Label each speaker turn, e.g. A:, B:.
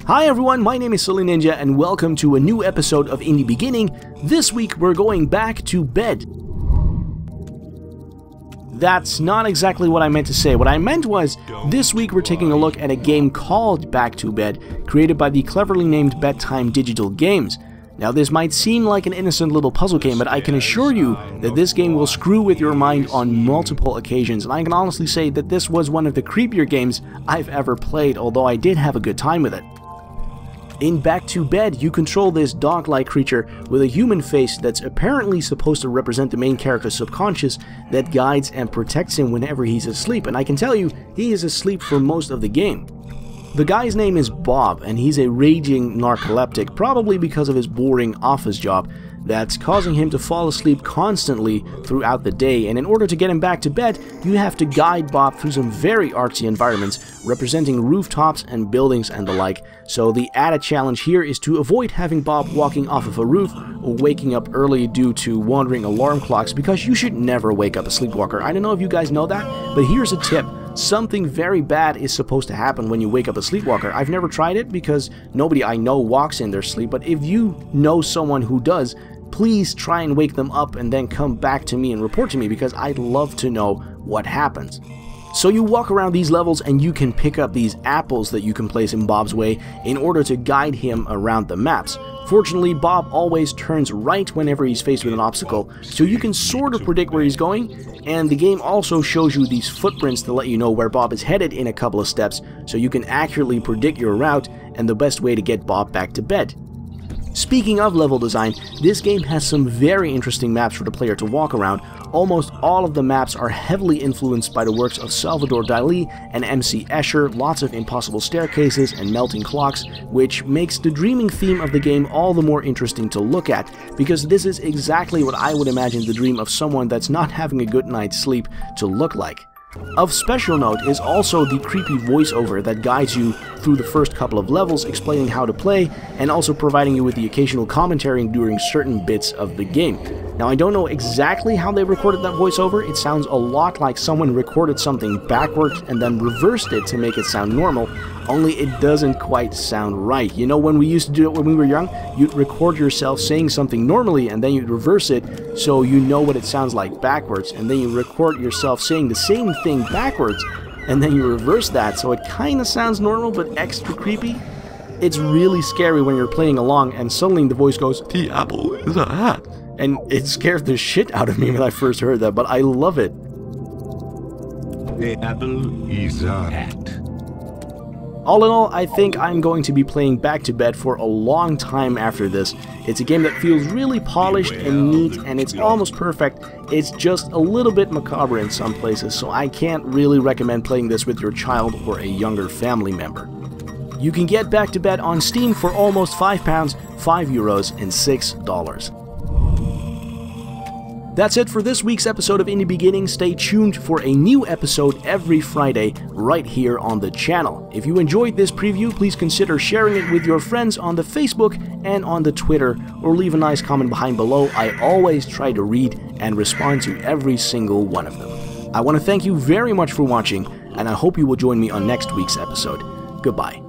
A: Hi everyone, my name is SuddenlyNinja and welcome to a new episode of In the Beginning. This week we're going back to bed. That's not exactly what I meant to say. What I meant was, this week we're taking a look at a game called Back to Bed, created by the cleverly named Bedtime Digital Games. Now this might seem like an innocent little puzzle game, but I can assure you that this game will screw with your mind on multiple occasions, and I can honestly say that this was one of the creepier games I've ever played, although I did have a good time with it. In Back to Bed, you control this dog-like creature with a human face that's apparently supposed to represent the main character's subconscious that guides and protects him whenever he's asleep, and I can tell you, he is asleep for most of the game. The guy's name is Bob, and he's a raging narcoleptic, probably because of his boring office job that's causing him to fall asleep constantly throughout the day, and in order to get him back to bed, you have to guide Bob through some very artsy environments representing rooftops and buildings and the like. So the added challenge here is to avoid having Bob walking off of a roof or waking up early due to wandering alarm clocks, because you should never wake up a sleepwalker. I don't know if you guys know that, but here's a tip. Something very bad is supposed to happen when you wake up a sleepwalker. I've never tried it because nobody I know walks in their sleep, but if you know someone who does, please try and wake them up and then come back to me and report to me, because I'd love to know what happens. So you walk around these levels and you can pick up these apples that you can place in Bob's way in order to guide him around the maps. Fortunately, Bob always turns right whenever he's faced with an obstacle, so you can sort of predict where he's going, and the game also shows you these footprints to let you know where Bob is headed in a couple of steps, so you can accurately predict your route and the best way to get Bob back to bed. Speaking of level design, this game has some very interesting maps for the player to walk around. Almost all of the maps are heavily influenced by the works of Salvador Dali and MC Escher, lots of impossible staircases and melting clocks, which makes the dreaming theme of the game all the more interesting to look at, because this is exactly what I would imagine the dream of someone that's not having a good night's sleep to look like. Of special note is also the creepy voiceover that guides you through the first couple of levels, explaining how to play and also providing you with the occasional commentary during certain bits of the game. Now, I don't know exactly how they recorded that voiceover. It sounds a lot like someone recorded something backwards and then reversed it to make it sound normal, only it doesn't quite sound right. You know, when we used to do it when we were young, you'd record yourself saying something normally and then you'd reverse it so you know what it sounds like backwards, and then you record yourself saying the same thing backwards and then you reverse that so it kind of sounds normal but extra creepy. It's really scary when you're playing along and suddenly the voice goes, "The apple is a hat." And it scared the shit out of me when I first heard that, but I love it.
B: The apple is a hat.
A: All in all, I think I'm going to be playing Back to Bed for a long time after this. It's a game that feels really polished and neat, and it's almost perfect. It's just a little bit macabre in some places, so I can't really recommend playing this with your child or a younger family member. You can get Back to Bed on Steam for almost £5, €5, and $6. That's it for this week's episode of In the Beginning. Stay tuned for a new episode every Friday right here on the channel. If you enjoyed this preview, please consider sharing it with your friends on the Facebook and on the Twitter, or leave a nice comment behind below. I always try to read and respond to every single one of them. I want to thank you very much for watching, and I hope you will join me on next week's episode. Goodbye.